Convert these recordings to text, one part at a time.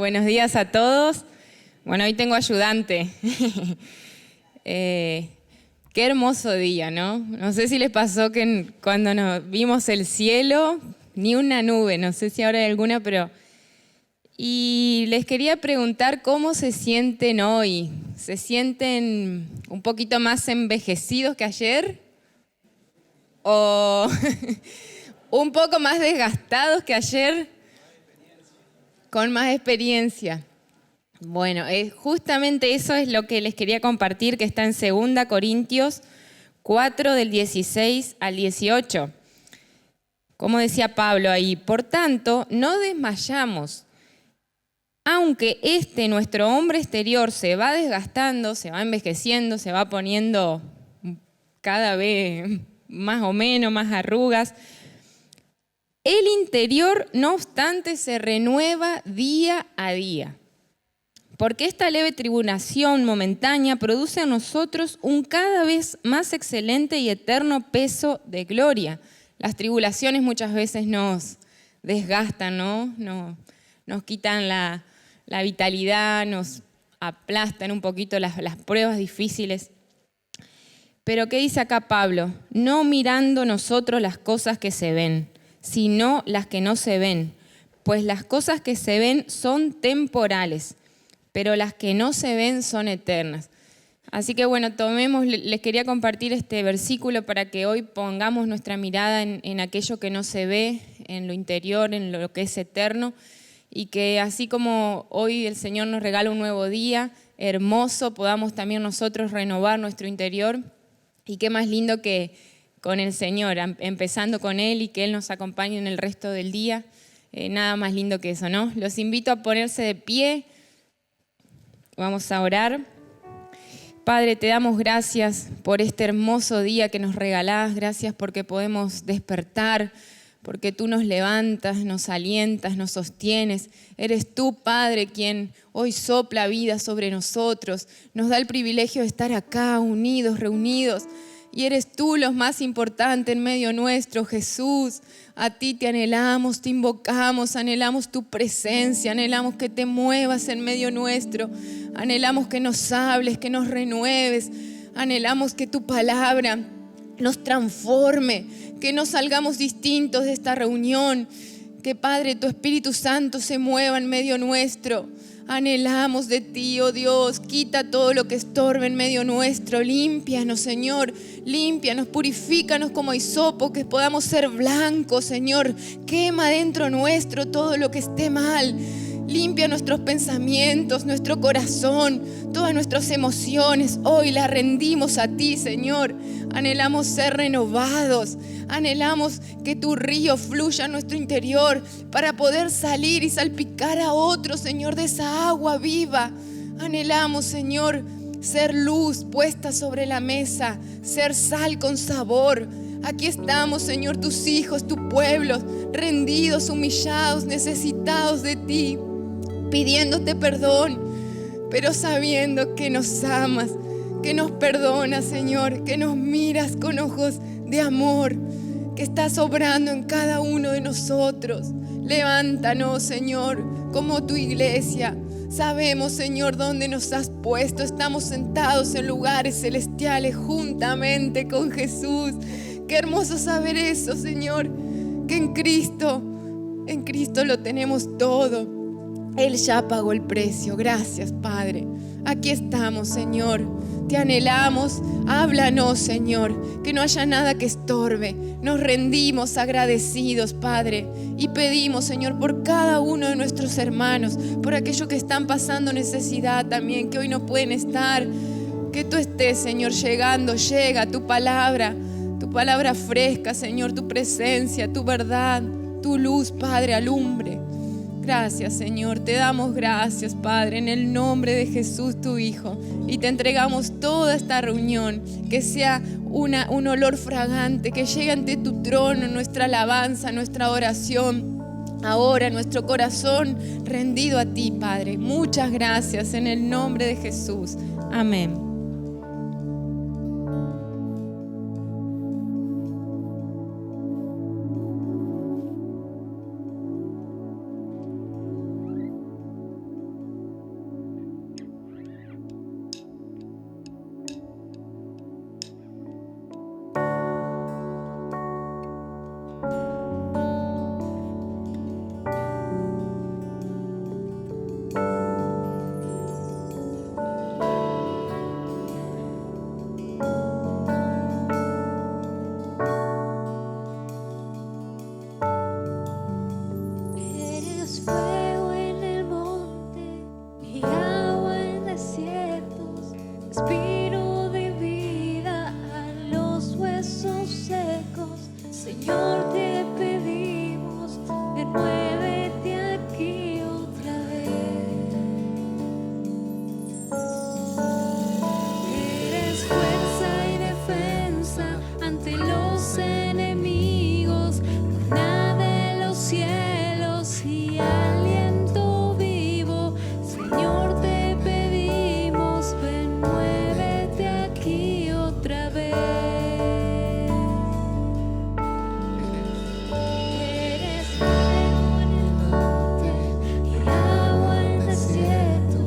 Buenos días a todos. Bueno, hoy tengo ayudante. Qué hermoso día, ¿no? No sé si les pasó que cuando nos vimos el cielo, ni una nube, no sé si ahora hay alguna, pero... Y les quería preguntar cómo se sienten hoy. ¿Se sienten un poquito más envejecidos que ayer? ¿O un poco más desgastados que ayer? Con más experiencia. Bueno, justamente eso es lo que les quería compartir, que está en 2 Corintios 4, del 16 al 18. Como decía Pablo ahí, por tanto, no desmayamos. Aunque nuestro hombre exterior, se va desgastando, se va envejeciendo, se va poniendo cada vez más o menos, más arrugas, el interior, no obstante, se renueva día a día. Porque esta leve tribulación momentánea produce a nosotros un cada vez más excelente y eterno peso de gloria. Las tribulaciones muchas veces nos desgastan, ¿no? Nos quitan la vitalidad, nos aplastan un poquito las pruebas difíciles. Pero ¿qué dice acá Pablo? No mirando nosotros las cosas que se ven, sino las que no se ven. Pues las cosas que se ven son temporales, pero las que no se ven son eternas. Así que bueno, les quería compartir este versículo para que hoy pongamos nuestra mirada en aquello que no se ve, en lo interior, en lo que es eterno, y que así como hoy el Señor nos regala un nuevo día hermoso, podamos también nosotros renovar nuestro interior. Y qué más lindo que con el Señor, empezando con Él y que Él nos acompañe en el resto del día. Nada más lindo que eso, ¿no? Los invito a ponerse de pie. Vamos a orar. Padre, te damos gracias por este hermoso día que nos regalás. Gracias porque podemos despertar, porque tú nos levantas, nos alientas, nos sostienes. Eres tú, Padre, quien hoy sopla vida sobre nosotros. Nos da el privilegio de estar acá, unidos, reunidos. Y eres tú lo más importante en medio nuestro, Jesús. A ti te anhelamos, te invocamos, anhelamos tu presencia, anhelamos que te muevas en medio nuestro. Anhelamos que nos hables, que nos renueves. Anhelamos que tu palabra nos transforme, que no salgamos distintos de esta reunión. Que, Padre, tu Espíritu Santo se mueva en medio nuestro. Anhelamos de ti, oh Dios, quita todo lo que estorbe en medio nuestro, límpianos, Señor, límpianos, purifícanos como hisopo, que podamos ser blancos, Señor, quema dentro nuestro todo lo que esté mal, limpia nuestros pensamientos, nuestro corazón, todas nuestras emociones, hoy las rendimos a ti, Señor. Anhelamos ser renovados, anhelamos que tu río fluya en nuestro interior para poder salir y salpicar a otros, Señor, de esa agua viva. Anhelamos, Señor, ser luz puesta sobre la mesa, ser sal con sabor. Aquí estamos, Señor, tus hijos, tu pueblo, rendidos, humillados, necesitados de ti, pidiéndote perdón, pero sabiendo que nos amas, que nos perdonas, Señor, que nos miras con ojos de amor, que estás obrando en cada uno de nosotros. Levántanos, Señor, como tu iglesia. Sabemos, Señor, dónde nos has puesto. Estamos sentados en lugares celestiales juntamente con Jesús. Qué hermoso saber eso, Señor, que en Cristo lo tenemos todo. Él ya pagó el precio. Gracias, Padre. Aquí estamos, Señor. Te anhelamos, háblanos, Señor, que no haya nada que estorbe. Nos rendimos agradecidos, Padre, y pedimos, Señor, por cada uno de nuestros hermanos, por aquellos que están pasando necesidad también, que hoy no pueden estar. Que tú estés, Señor, llegando, llega tu palabra fresca, Señor, tu presencia, tu verdad, tu luz, Padre, alumbre. Gracias, Señor, te damos gracias, Padre, en el nombre de Jesús, tu Hijo. Y te entregamos toda esta reunión, que sea un olor fragante, que llegue ante tu trono nuestra alabanza, nuestra oración. Ahora nuestro corazón rendido a ti, Padre. Muchas gracias en el nombre de Jesús. Amén. secos. Señor, te pedimos, muévete aquí otra vez. Eres fuerza y defensa ante los enemigos, maná de los cielos y aliento vivo. Señor, te pedimos, ven, muévete aquí otra vez. Eres fuego en el monte y agua en el desierto,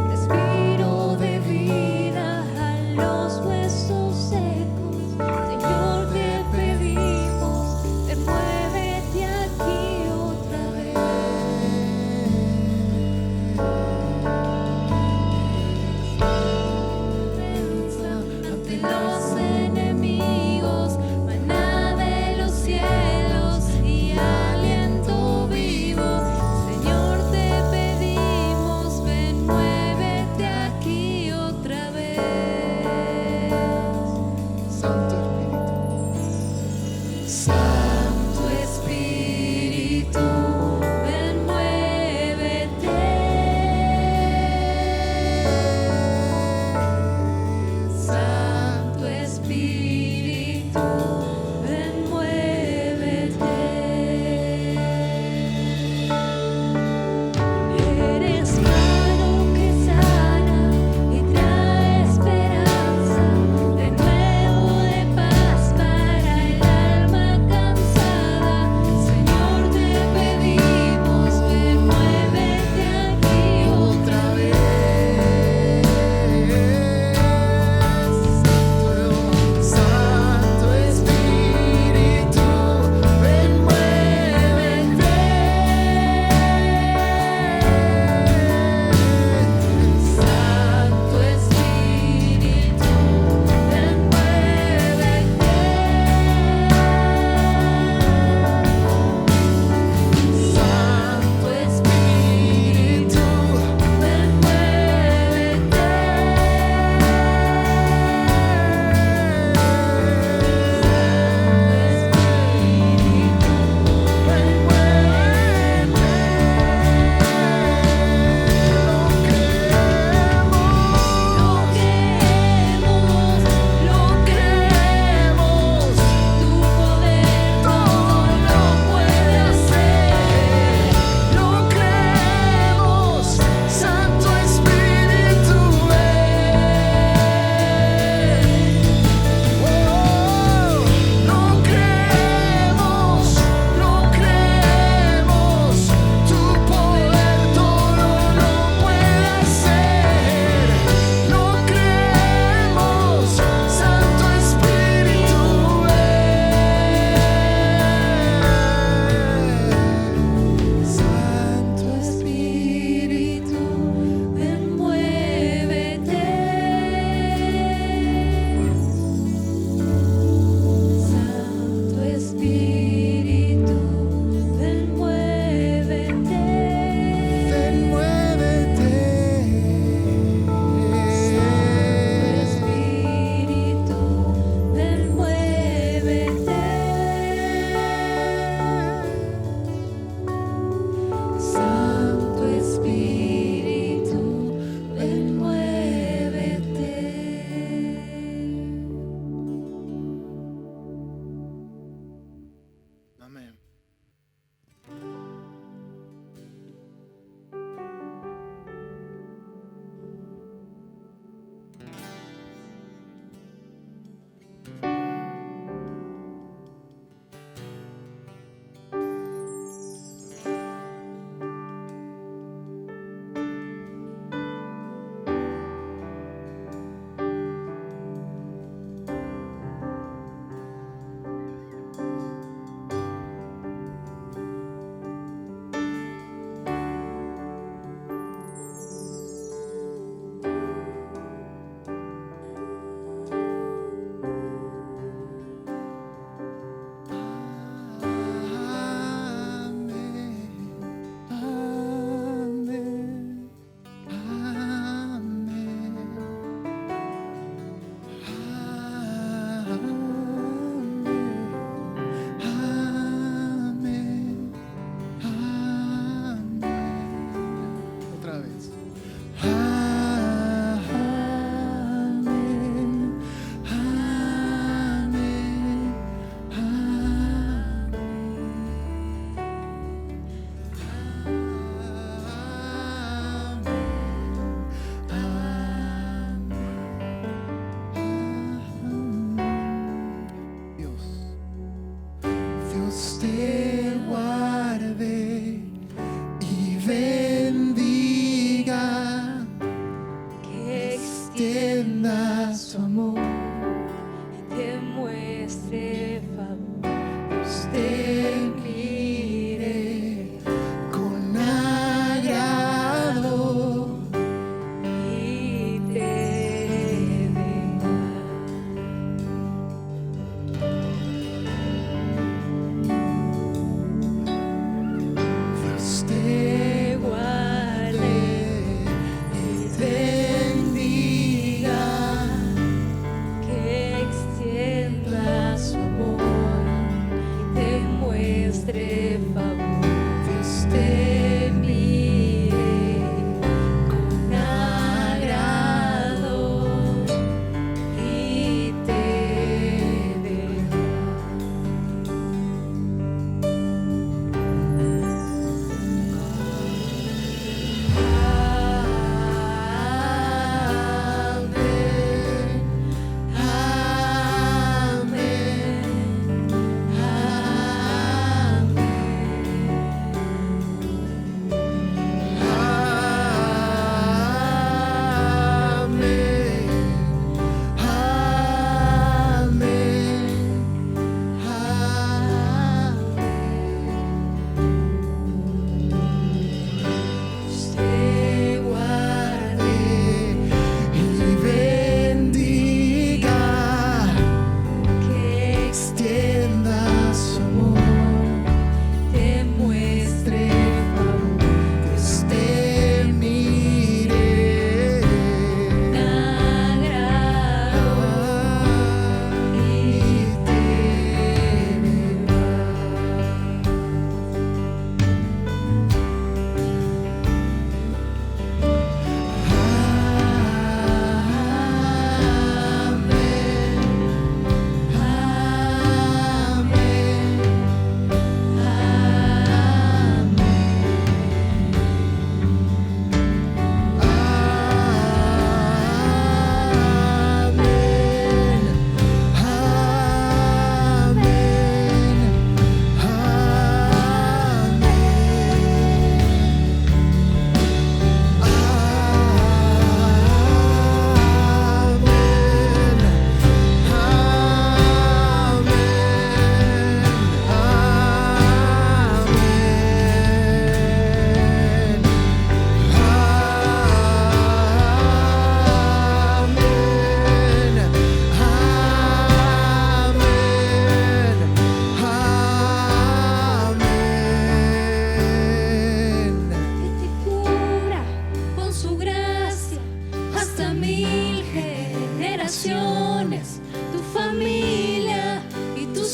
respiro de vida a los huesos secos. Señor, te pedimos, ven, muévete aquí otra vez. Defensa ante los enemigos.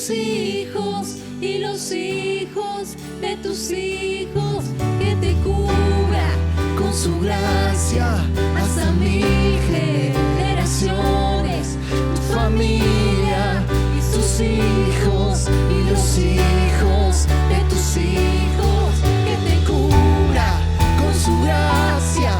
tus hijos y los hijos de tus hijos, que te cubra con su gracia hasta 1000 generaciones, tu familia y tus hijos y los hijos de tus hijos, que te cubra con su gracia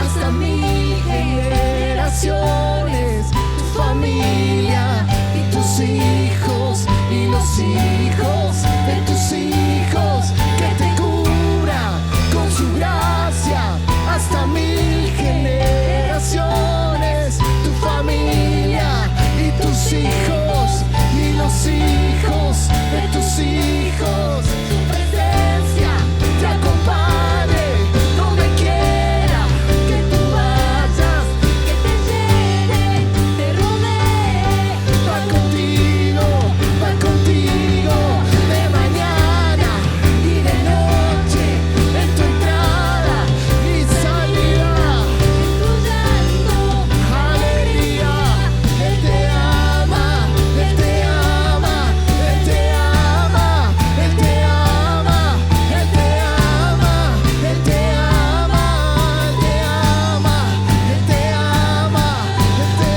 hasta 1000 generaciones, tu familia y tus hijos y los hijos de tus hijos, que te cubra con su gracia hasta 1000 generaciones, tu familia y tus hijos y los hijos de tus hijos. Su presencia te acompañe donde quiera que tú vayas, que te llene, te rodee. Va contigo de mañana y de noche, en tu entrada y salida, en tu llanto, alegría. Él te ama, Él te ama, Él te ama, Él te ama, Él te ama, Él te ama, Él te ama, Él te ama, Él te ama, Él te ama.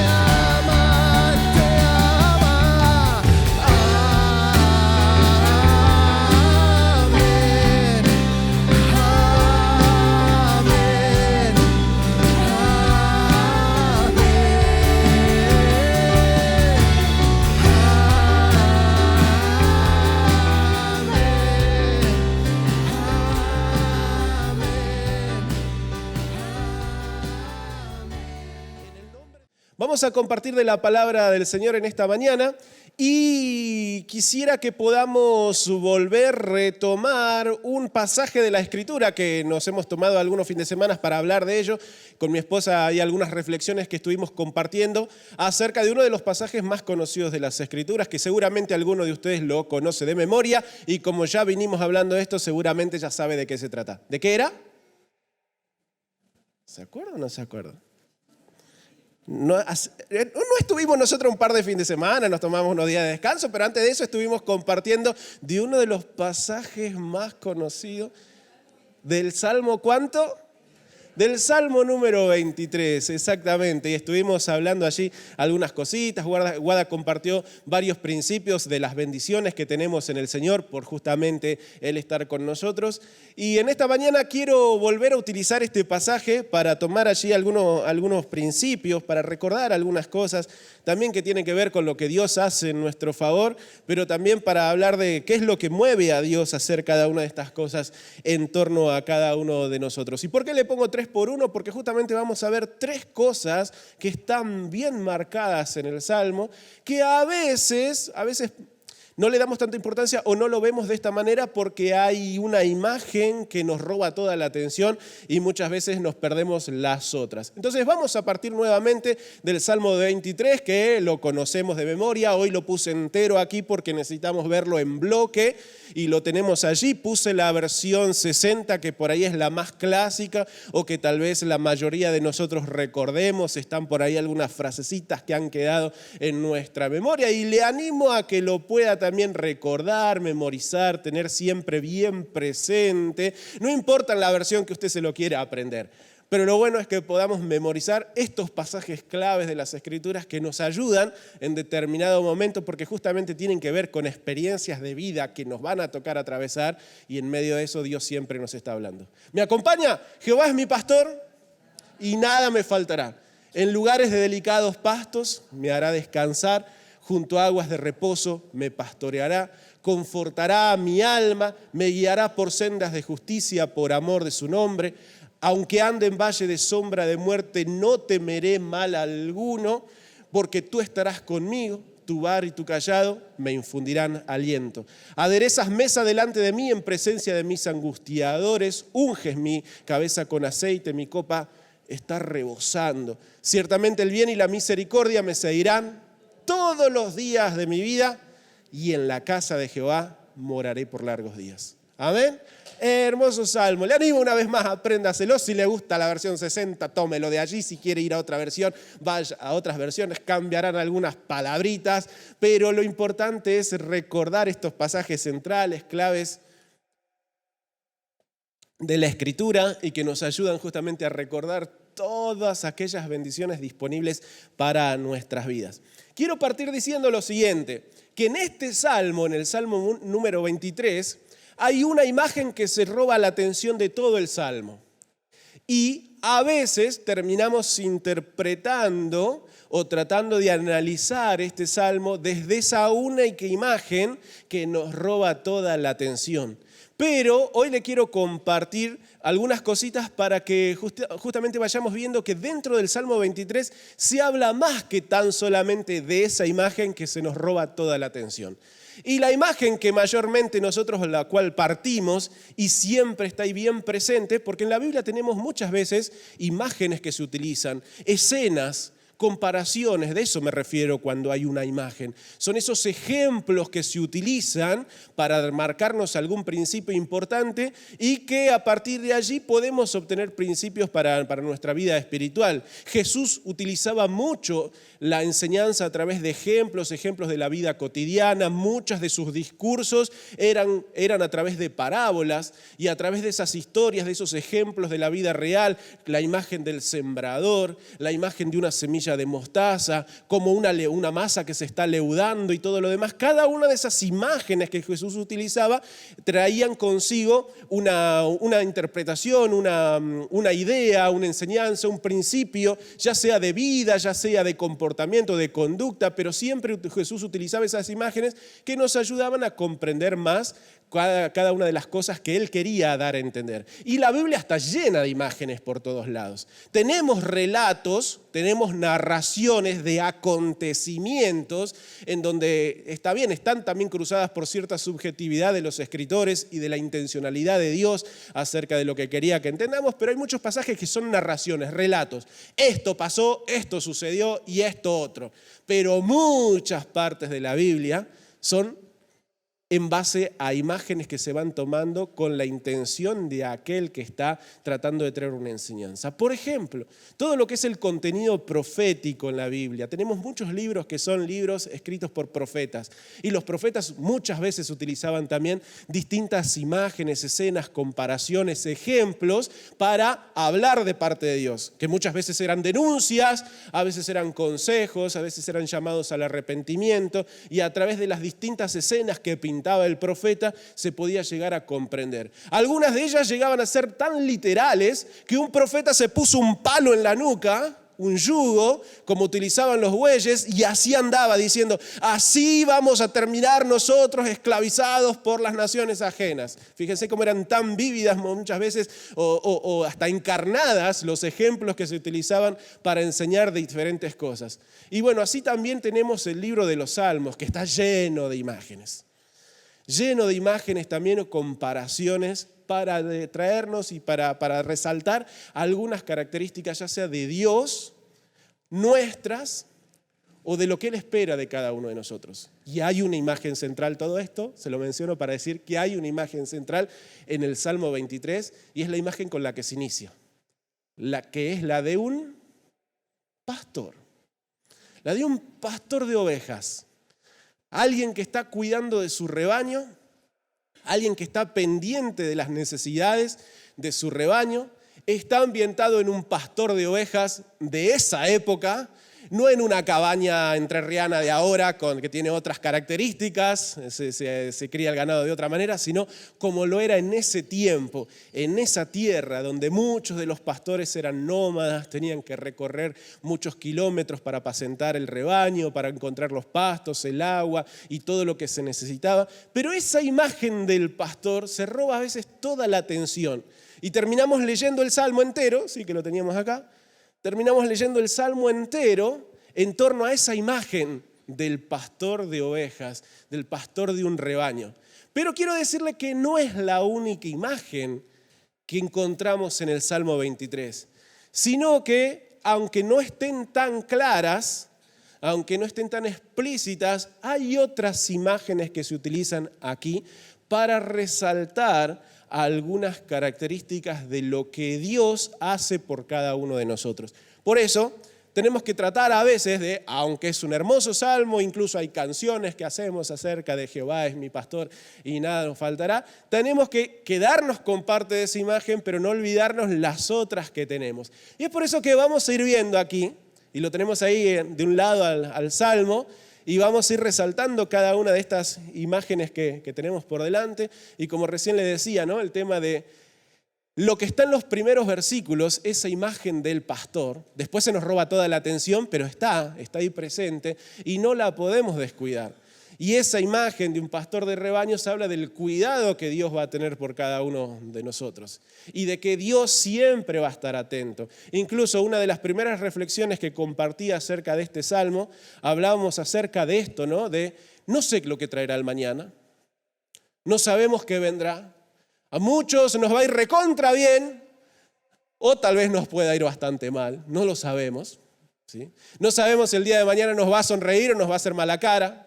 Vamos a compartir de la palabra del Señor en esta mañana y quisiera que podamos retomar un pasaje de la Escritura que nos hemos tomado algunos fines de semana para hablar de ello. Con mi esposa hay algunas reflexiones que estuvimos compartiendo acerca de uno de los pasajes más conocidos de las Escrituras, que seguramente alguno de ustedes lo conoce de memoria, y como ya vinimos hablando de esto, seguramente ya sabe de qué se trata. ¿De qué era? ¿Se acuerda o no se acuerda? No estuvimos nosotros un par de fines de semana, nos tomamos unos días de descanso, pero antes de eso estuvimos compartiendo de uno de los pasajes más conocidos del Salmo, ¿cuánto? Del Salmo número 23, exactamente, y estuvimos hablando allí algunas cositas. Guada compartió varios principios de las bendiciones que tenemos en el Señor por justamente Él estar con nosotros. Y en esta mañana quiero volver a utilizar este pasaje para tomar allí algunos principios, para recordar algunas cosas también que tienen que ver con lo que Dios hace en nuestro favor, pero también para hablar de qué es lo que mueve a Dios a hacer cada una de estas cosas en torno a cada uno de nosotros. ¿Y por qué le pongo 3x1? Porque justamente vamos a ver 3 cosas que están bien marcadas en el Salmo, que a veces no le damos tanta importancia o no lo vemos de esta manera porque hay una imagen que nos roba toda la atención y muchas veces nos perdemos las otras. Entonces vamos a partir nuevamente del Salmo 23, que lo conocemos de memoria. Hoy lo puse entero aquí porque necesitamos verlo en bloque y lo tenemos allí. Puse la versión 60, que por ahí es la más clásica o que tal vez la mayoría de nosotros recordemos. Están por ahí algunas frasecitas que han quedado en nuestra memoria y le animo a que lo pueda también recordar, memorizar, tener siempre bien presente. No importa en la versión que usted se lo quiera aprender, pero lo bueno es que podamos memorizar estos pasajes claves de las Escrituras que nos ayudan en determinado momento, porque justamente tienen que ver con experiencias de vida que nos van a tocar atravesar, y en medio de eso Dios siempre nos está hablando. ¿Me acompaña? Jehová es mi pastor y nada me faltará. En lugares de delicados pastos me hará descansar. Junto a aguas de reposo me pastoreará, confortará a mi alma, me guiará por sendas de justicia por amor de su nombre. Aunque ande en valle de sombra de muerte, no temeré mal alguno, porque tú estarás conmigo, tu vara y tu cayado me infundirán aliento. Aderezas mesa delante de mí en presencia de mis angustiadores, unges mi cabeza con aceite, mi copa está rebosando. Ciertamente el bien y la misericordia me seguirán todos los días de mi vida, y en la casa de Jehová moraré por largos días. Amén. Hermoso salmo. Le animo una vez más, apréndaselo. Si le gusta la versión 60, tómelo de allí. Si quiere ir a otra versión, vaya a otras versiones. Cambiarán algunas palabritas, pero lo importante es recordar estos pasajes centrales, claves de la Escritura y que nos ayudan justamente a recordar todas aquellas bendiciones disponibles para nuestras vidas. Quiero partir diciendo lo siguiente, que en este salmo, en el salmo número 23, hay una imagen que se roba la atención de todo el salmo. Y a veces terminamos interpretando o tratando de analizar este salmo desde esa única imagen que nos roba toda la atención. Pero hoy le quiero compartir algunas cositas para que justamente vayamos viendo que dentro del Salmo 23 se habla más que tan solamente de esa imagen que se nos roba toda la atención. Y la imagen que mayormente nosotros la cual partimos y siempre está ahí bien presente, porque en la Biblia tenemos muchas veces imágenes que se utilizan, escenas, comparaciones, de eso me refiero cuando hay una imagen. Son esos ejemplos que se utilizan para marcarnos algún principio importante y que a partir de allí podemos obtener principios para nuestra vida espiritual. Jesús utilizaba mucho la enseñanza a través de ejemplos de la vida cotidiana. Muchos de sus discursos eran a través de parábolas y a través de esas historias, de esos ejemplos de la vida real, la imagen del sembrador, la imagen de una semilla de mostaza, como una masa que se está leudando y todo lo demás. Cada una de esas imágenes que Jesús utilizaba traían consigo una interpretación, una idea, una enseñanza, un principio, ya sea de vida, ya sea de comportamiento, de conducta, pero siempre Jesús utilizaba esas imágenes que nos ayudaban a comprender más cada una de las cosas que Él quería dar a entender. Y la Biblia está llena de imágenes por todos lados. Tenemos relatos, tenemos narraciones de acontecimientos en donde, está bien, están también cruzadas por cierta subjetividad de los escritores y de la intencionalidad de Dios acerca de lo que quería que entendamos, pero hay muchos pasajes que son narraciones, relatos. Esto pasó, esto sucedió y esto otro. Pero muchas partes de la Biblia son en base a imágenes que se van tomando con la intención de aquel que está tratando de traer una enseñanza. Por ejemplo, todo lo que es el contenido profético en la Biblia. Tenemos muchos libros que son libros escritos por profetas. Y los profetas muchas veces utilizaban también distintas imágenes, escenas, comparaciones, ejemplos para hablar de parte de Dios. Que muchas veces eran denuncias, a veces eran consejos, a veces eran llamados al arrepentimiento. Y a través de las distintas escenas que pintaba el profeta, se podía llegar a comprender. Algunas de ellas llegaban a ser tan literales que un profeta se puso un palo en la nuca, un yugo, como utilizaban los bueyes, y así andaba diciendo, así vamos a terminar nosotros esclavizados por las naciones ajenas. Fíjense cómo eran tan vívidas muchas veces o hasta encarnadas los ejemplos que se utilizaban para enseñar de diferentes cosas. Y bueno, así también tenemos el libro de los Salmos, que está lleno de imágenes. Lleno de imágenes también o comparaciones para traernos y para resaltar algunas características ya sea de Dios, nuestras o de lo que Él espera de cada uno de nosotros. Y hay una imagen central, todo esto se lo menciono para decir que hay una imagen central en el Salmo 23 y es la imagen con la que se inicia, la que es la de un pastor, la de un pastor de ovejas. Alguien que está cuidando de su rebaño, alguien que está pendiente de las necesidades de su rebaño, está ambientado en un pastor de ovejas de esa época, no en una cabaña entrerriana de ahora que tiene otras características, se cría el ganado de otra manera, sino como lo era en ese tiempo, en esa tierra donde muchos de los pastores eran nómadas, tenían que recorrer muchos kilómetros para apacentar el rebaño, para encontrar los pastos, el agua y todo lo que se necesitaba. Pero esa imagen del pastor se roba a veces toda la atención. Y terminamos leyendo el Salmo entero, sí que lo teníamos acá, terminamos leyendo el Salmo entero en torno a esa imagen del pastor de ovejas, del pastor de un rebaño. Pero quiero decirle que no es la única imagen que encontramos en el Salmo 23, sino que, aunque no estén tan claras, aunque no estén tan explícitas, hay otras imágenes que se utilizan aquí para resaltar algunas características de lo que Dios hace por cada uno de nosotros. Por eso, tenemos que tratar a veces de, aunque es un hermoso salmo, incluso hay canciones que hacemos acerca de Jehová es mi pastor y nada nos faltará, tenemos que quedarnos con parte de esa imagen, pero no olvidarnos las otras que tenemos. Y es por eso que vamos a ir viendo aquí, y lo tenemos ahí de un lado al salmo, y vamos a ir resaltando cada una de estas imágenes que tenemos por delante. Y como recién le decía, ¿no? El tema de lo que está en los primeros versículos, esa imagen del pastor, después se nos roba toda la atención, pero está ahí presente y no la podemos descuidar. Y esa imagen de un pastor de rebaños habla del cuidado que Dios va a tener por cada uno de nosotros y de que Dios siempre va a estar atento. Incluso una de las primeras reflexiones que compartí acerca de este salmo, hablábamos acerca de esto, ¿no? De no sé lo que traerá el mañana, no sabemos qué vendrá. A muchos nos va a ir recontra bien o tal vez nos pueda ir bastante mal, no lo sabemos, ¿sí? No sabemos si el día de mañana nos va a sonreír o nos va a hacer mala cara.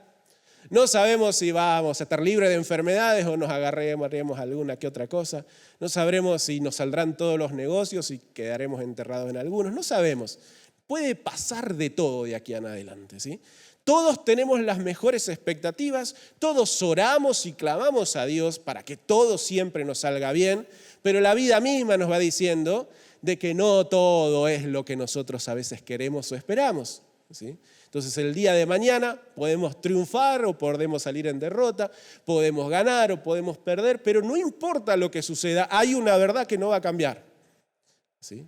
No sabemos si vamos a estar libres de enfermedades o nos agarraremos alguna que otra cosa. No sabremos si nos saldrán todos los negocios y quedaremos enterrados en algunos. No sabemos. Puede pasar de todo de aquí en adelante, ¿sí? Todos tenemos las mejores expectativas, todos oramos y clamamos a Dios para que todo siempre nos salga bien, pero la vida misma nos va diciendo de que no todo es lo que nosotros a veces queremos o esperamos, ¿sí? Entonces el día de mañana podemos triunfar o podemos salir en derrota, podemos ganar o podemos perder, pero no importa lo que suceda, hay una verdad que no va a cambiar, ¿sí?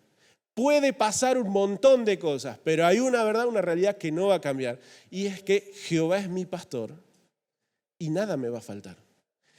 Puede pasar un montón de cosas, pero hay una verdad, una realidad que no va a cambiar. Y es que Jehová es mi pastor y nada me va a faltar.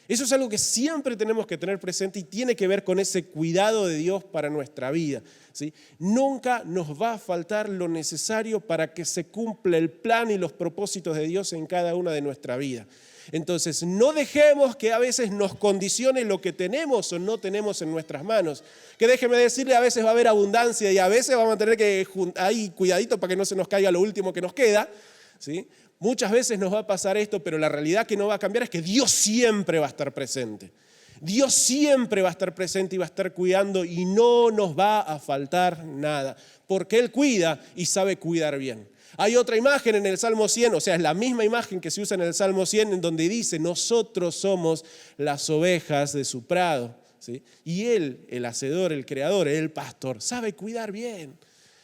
Eso es algo que siempre tenemos que tener presente y tiene que ver con ese cuidado de Dios para nuestra vida, ¿sí? Nunca nos va a faltar lo necesario para que se cumpla el plan y los propósitos de Dios en cada una de nuestra vida. Entonces, no dejemos que a veces nos condicione lo que tenemos o no tenemos en nuestras manos. Que déjeme decirle, a veces va a haber abundancia y a veces vamos a tener que ahí cuidadito para que no se nos caiga lo último que nos queda, ¿sí? Muchas veces nos va a pasar esto, pero la realidad que no va a cambiar es que Dios siempre va a estar presente. Dios siempre va a estar presente y va a estar cuidando y no nos va a faltar nada, porque Él cuida y sabe cuidar bien. Hay otra imagen en el Salmo 100, o sea, es la misma imagen que se usa en el Salmo 100, en donde dice, nosotros somos las ovejas de su prado, ¿sí? Y Él, el hacedor, el creador, el pastor, sabe cuidar bien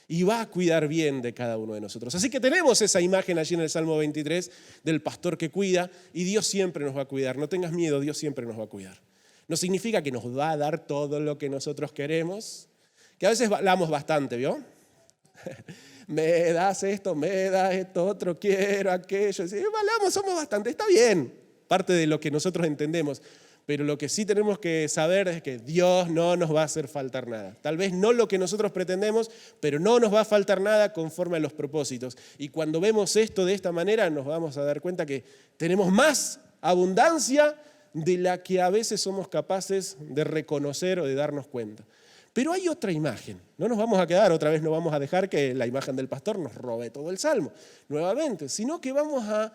y va a cuidar bien de cada uno de nosotros. Así que tenemos esa imagen allí en el Salmo 23 del pastor que cuida y Dios siempre nos va a cuidar. No tengas miedo, Dios siempre nos va a cuidar. No significa que nos va a dar todo lo que nosotros queremos, que a veces hablamos bastante, ¿vio? Me das esto, otro, quiero aquello. Sí, hablamos, somos bastante, está bien, parte de lo que nosotros entendemos. Pero lo que sí tenemos que saber es que Dios no nos va a hacer faltar nada. Tal vez no lo que nosotros pretendemos, pero no nos va a faltar nada conforme a los propósitos. Y cuando vemos esto de esta manera, nos vamos a dar cuenta que tenemos más abundancia de la que a veces somos capaces de reconocer o de darnos cuenta. Pero hay otra imagen. No nos vamos a quedar, otra vez no vamos a dejar que la imagen del pastor nos robe todo el salmo nuevamente, sino que vamos a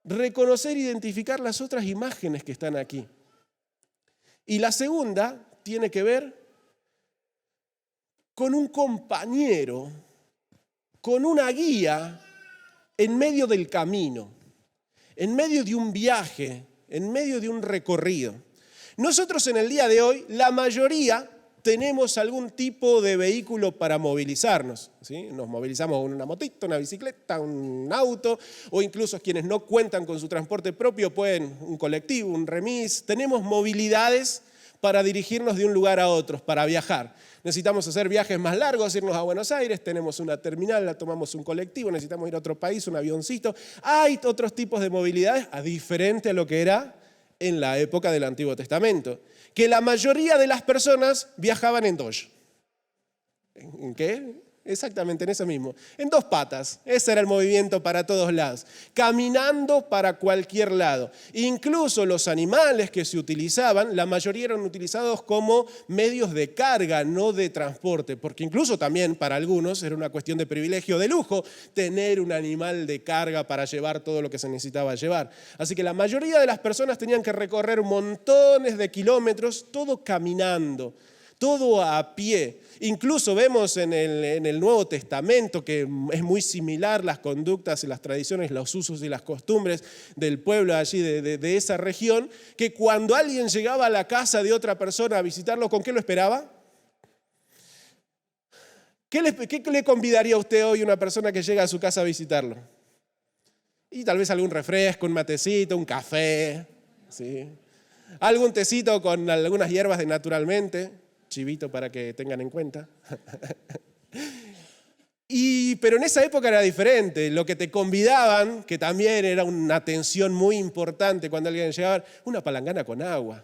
reconocer e identificar las otras imágenes que están aquí. Y la segunda tiene que ver con un compañero, con una guía en medio del camino, en medio de un viaje, en medio de un recorrido. Nosotros en el día de hoy, la mayoría tenemos algún tipo de vehículo para movilizarnos, ¿sí? Nos movilizamos en una motito, una bicicleta, un auto, o incluso quienes no cuentan con su transporte propio pueden un colectivo, un remis. Tenemos movilidades para dirigirnos de un lugar a otro, para viajar. Necesitamos hacer viajes más largos, irnos a Buenos Aires, tenemos una terminal, la tomamos un colectivo, necesitamos ir a otro país, un avioncito. Hay otros tipos de movilidades, a diferente a lo que era en la época del Antiguo Testamento, que la mayoría de las personas viajaban en Dodge. ¿En qué? exactamente en eso mismo, en 2 patas. Ese era el movimiento para todos lados, caminando para cualquier lado. Incluso los animales que se utilizaban, la mayoría eran utilizados como medios de carga, no de transporte, porque incluso también para algunos era una cuestión de privilegio, de lujo, tener un animal de carga para llevar todo lo que se necesitaba llevar. Así que la mayoría de las personas tenían que recorrer montones de kilómetros, todo caminando, todo a pie. Incluso vemos en el Nuevo Testamento que es muy similar las conductas y las tradiciones, los usos y las costumbres del pueblo allí de esa región, que cuando alguien llegaba a la casa de otra persona a visitarlo, ¿con qué lo esperaba? ¿Qué le convidaría a usted hoy a una persona que llega a su casa a visitarlo? Y tal vez algún refresco, un matecito, un café, ¿sí? Algún tecito con algunas hierbas de naturalmente, chivito para que tengan en cuenta. Pero en esa época era diferente. Lo que te convidaban, que también era una atención muy importante cuando alguien llegaba, una palangana con agua,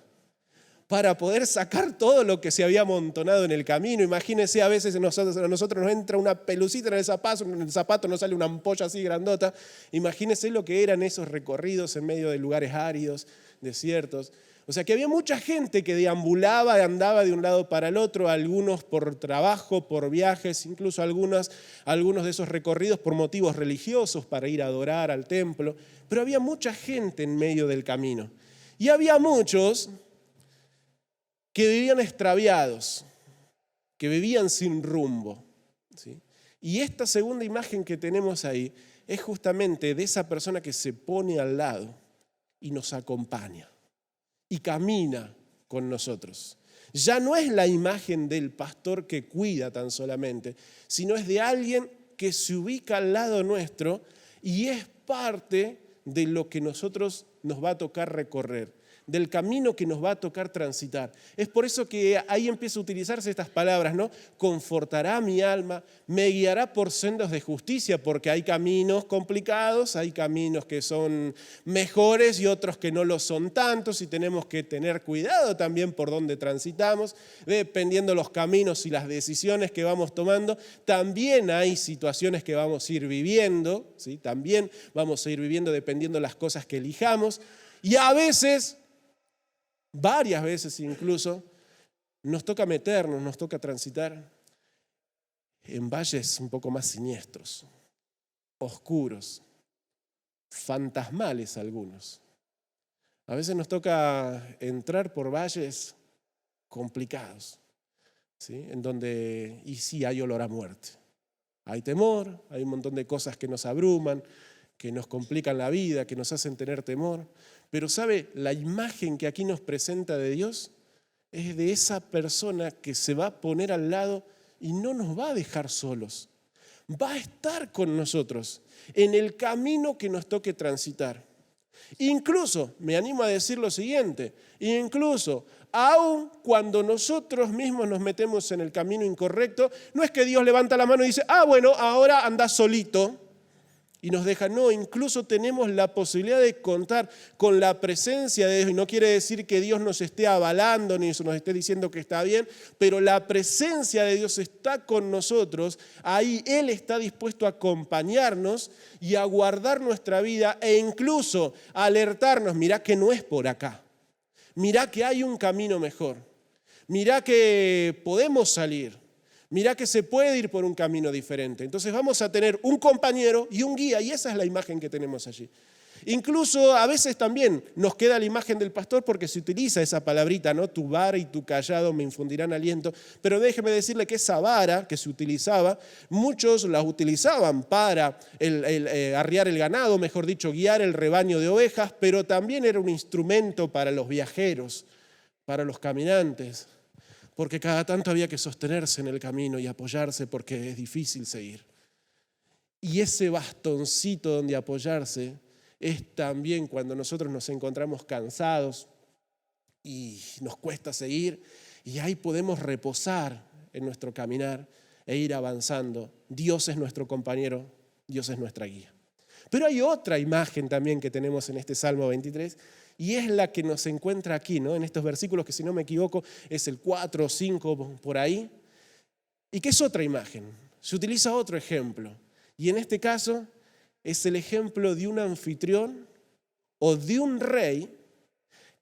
para poder sacar todo lo que se había amontonado en el camino. Imagínense, a veces a nosotros nos entra una pelucita en el zapato nos sale una ampolla así grandota. Imagínense lo que eran esos recorridos en medio de lugares áridos, desiertos. O sea que había mucha gente que deambulaba, andaba de un lado para el otro, algunos por trabajo, por viajes, incluso algunos de esos recorridos por motivos religiosos, para ir a adorar al templo. Pero había mucha gente en medio del camino. Y había muchos que vivían extraviados, que vivían sin rumbo, ¿sí? Y esta segunda imagen que tenemos ahí es justamente de esa persona que se pone al lado y nos acompaña y camina con nosotros. Ya no es la imagen del pastor que cuida tan solamente, sino es de alguien que se ubica al lado nuestro y es parte de lo que nosotros nos va a tocar recorrer, del camino que nos va a tocar transitar. Es por eso que ahí empieza a utilizarse estas palabras, ¿no? Confortará mi alma, me guiará por sendas de justicia, porque hay caminos complicados, hay caminos que son mejores y otros que no lo son tantos, y tenemos que tener cuidado también por dónde transitamos, dependiendo de los caminos y las decisiones que vamos tomando. También hay situaciones que vamos a ir viviendo, ¿sí? También vamos a ir viviendo dependiendo de las cosas que elijamos, y a veces, varias veces incluso, nos toca meternos, nos toca transitar en valles un poco más siniestros, oscuros, fantasmales algunos. A veces nos toca entrar por valles complicados, ¿sí? En donde, y sí, hay olor a muerte. Hay temor, hay un montón de cosas que nos abruman, que nos complican la vida, que nos hacen tener temor. Pero ¿sabe? La imagen que aquí nos presenta de Dios es de esa persona que se va a poner al lado y no nos va a dejar solos. Va a estar con nosotros en el camino que nos toque transitar. Incluso, me animo a decir lo siguiente, incluso aun cuando nosotros mismos nos metemos en el camino incorrecto, no es que Dios levanta la mano y dice, bueno, ahora andás solito, y nos deja. No, incluso tenemos la posibilidad de contar con la presencia de Dios. Y no quiere decir que Dios nos esté avalando ni nos esté diciendo que está bien, pero la presencia de Dios está con nosotros. Ahí Él está dispuesto a acompañarnos y a guardar nuestra vida e incluso a alertarnos. Mirá que no es por acá. Mirá que hay un camino mejor. Mirá que podemos salir. Mirá que se puede ir por un camino diferente. Entonces vamos a tener un compañero y un guía, y esa es la imagen que tenemos allí. Incluso a veces también nos queda la imagen del pastor porque se utiliza esa palabrita, ¿no? Tu vara y tu cayado me infundirán aliento. Pero déjeme decirle que esa vara que se utilizaba, muchos la utilizaban para arriar el ganado, mejor dicho, guiar el rebaño de ovejas, pero también era un instrumento para los viajeros, para los caminantes, porque cada tanto había que sostenerse en el camino y apoyarse porque es difícil seguir. Y ese bastoncito donde apoyarse es también cuando nosotros nos encontramos cansados y nos cuesta seguir, y ahí podemos reposar en nuestro caminar e ir avanzando. Dios es nuestro compañero, Dios es nuestra guía. Pero hay otra imagen también que tenemos en este Salmo 23, y es la que nos encuentra aquí, ¿no? En estos versículos que, si no me equivoco, es el 4 o 5 por ahí. ¿Y qué es otra imagen? se utiliza otro ejemplo. Y en este caso es el ejemplo de un anfitrión o de un rey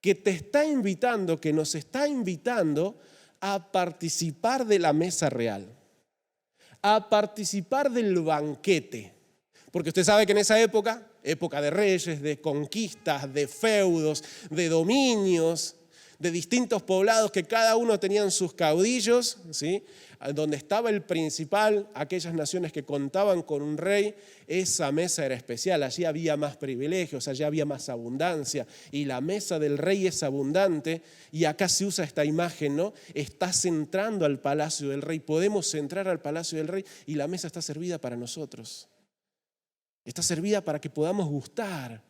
que te está invitando, que nos está invitando a participar de la mesa real, a participar del banquete. Porque usted sabe que en esa época, época de reyes, de conquistas, de feudos, de dominios, de distintos poblados que cada uno tenían sus caudillos, ¿sí? Donde estaba el principal, aquellas naciones que contaban con un rey, esa mesa era especial, allí había más privilegios, allí había más abundancia, y la mesa del rey es abundante, y acá se usa esta imagen, ¿no? Estás entrando al palacio del rey, podemos entrar al palacio del rey, y la mesa está servida para nosotros. Está servida para que podamos gustar.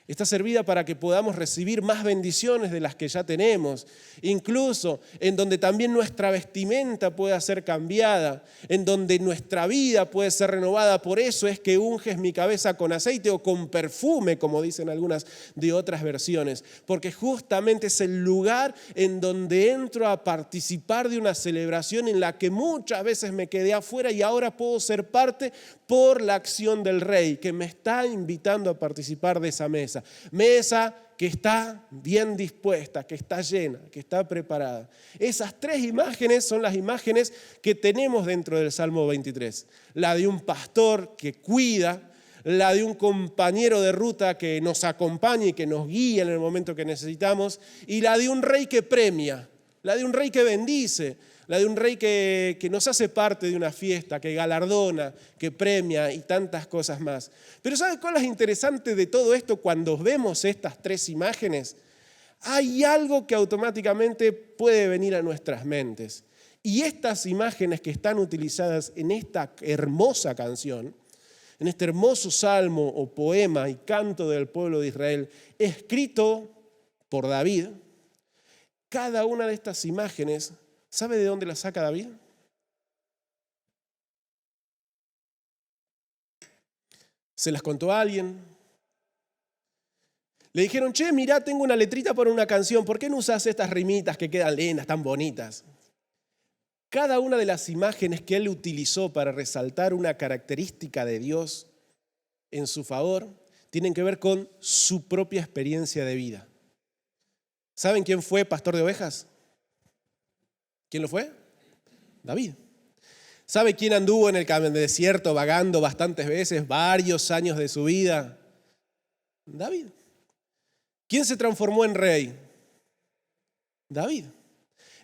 Está servida para que podamos recibir más bendiciones de las que ya tenemos. Incluso en donde también nuestra vestimenta pueda ser cambiada, en donde nuestra vida puede ser renovada. Por eso es que unges mi cabeza con aceite o con perfume, como dicen algunas de otras versiones. Porque justamente es el lugar en donde entro a participar de una celebración en la que muchas veces me quedé afuera y ahora puedo ser parte por la acción del rey que me está invitando a participar de esa mesa. Mesa que está bien dispuesta, que está llena, que está preparada. Esas tres imágenes son las imágenes que tenemos dentro del Salmo 23. La de un pastor que cuida, la de un compañero de ruta que nos acompaña y que nos guía en el momento que necesitamos, y la de un rey que premia, la de un rey que bendice, la de un rey que nos hace parte de una fiesta, que galardona, que premia y tantas cosas más. Pero ¿sabe cuál es interesante de todo esto cuando vemos estas tres imágenes? Hay algo que automáticamente puede venir a nuestras mentes. Y estas imágenes que están utilizadas en esta hermosa canción, en este hermoso salmo o poema y canto del pueblo de Israel, escrito por David, cada una de estas imágenes, ¿sabe de dónde las saca David? ¿Se las contó a alguien? Le dijeron, che, mirá, tengo una letrita para una canción, ¿por qué no usas estas rimitas que quedan lindas, tan bonitas? Cada una de las imágenes que él utilizó para resaltar una característica de Dios en su favor, tienen que ver con su propia experiencia de vida. ¿Saben quién fue pastor de ovejas? ¿Quién lo fue? David. ¿Sabe quién anduvo en el desierto vagando bastantes veces, varios años de su vida? David. ¿Quién se transformó en rey? David.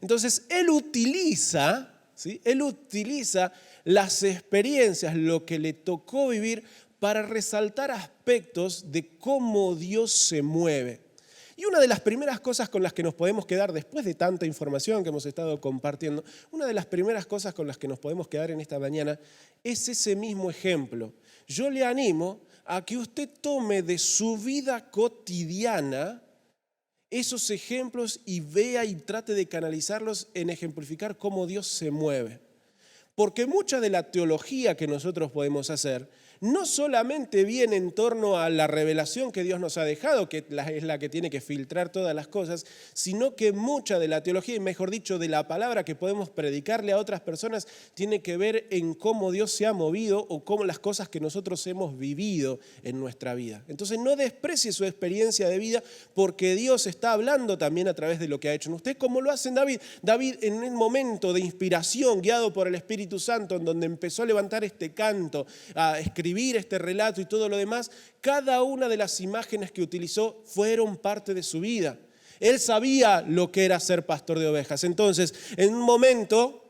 Entonces, él utiliza, ¿sí? Él utiliza las experiencias, lo que le tocó vivir, para resaltar aspectos de cómo Dios se mueve. Y una de las primeras cosas con las que nos podemos quedar, después de tanta información que hemos estado compartiendo, una de las primeras cosas con las que nos podemos quedar en esta mañana es ese mismo ejemplo. Yo le animo a que usted tome de su vida cotidiana esos ejemplos y vea y trate de canalizarlos en ejemplificar cómo Dios se mueve. Porque mucha de la teología que nosotros podemos hacer no solamente viene en torno a la revelación que Dios nos ha dejado, que es la que tiene que filtrar todas las cosas, sino que mucha de la teología, y mejor dicho, de la palabra que podemos predicarle a otras personas, tiene que ver en cómo Dios se ha movido o cómo las cosas que nosotros hemos vivido en nuestra vida. Entonces no desprecie su experiencia de vida, porque Dios está hablando también a través de lo que ha hecho en usted, como lo hace en David. David, en un momento de inspiración, guiado por el Espíritu Santo, en donde empezó a levantar este canto, a escribir este relato y todo lo demás, cada una de las imágenes que utilizó fueron parte de su vida. Él sabía lo que era ser pastor de ovejas. Entonces, en un momento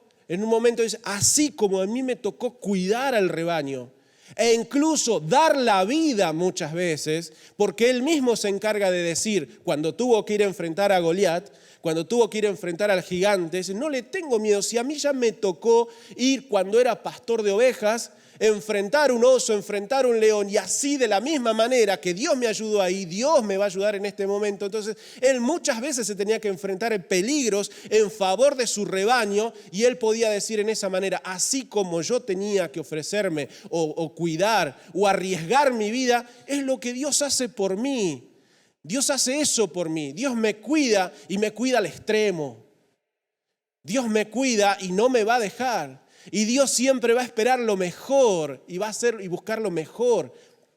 dice, así como a mí me tocó cuidar al rebaño e incluso dar la vida muchas veces, porque él mismo se encarga de decir, cuando tuvo que ir a enfrentar a Goliat, cuando tuvo que ir a enfrentar al gigante, dice, no le tengo miedo, si a mí ya me tocó ir cuando era pastor de ovejas, enfrentar un oso, enfrentar un león, y así de la misma manera que Dios me ayudó ahí, Dios me va a ayudar en este momento. Entonces, él muchas veces se tenía que enfrentar en peligros en favor de su rebaño, y él podía decir en esa manera, así como yo tenía que ofrecerme o cuidar o arriesgar mi vida, es lo que Dios hace por mí. Dios hace eso por mí. Dios me cuida y me cuida al extremo. Dios me cuida y no me va a dejar. Y Dios siempre va a esperar lo mejor y va a hacer y buscar lo mejor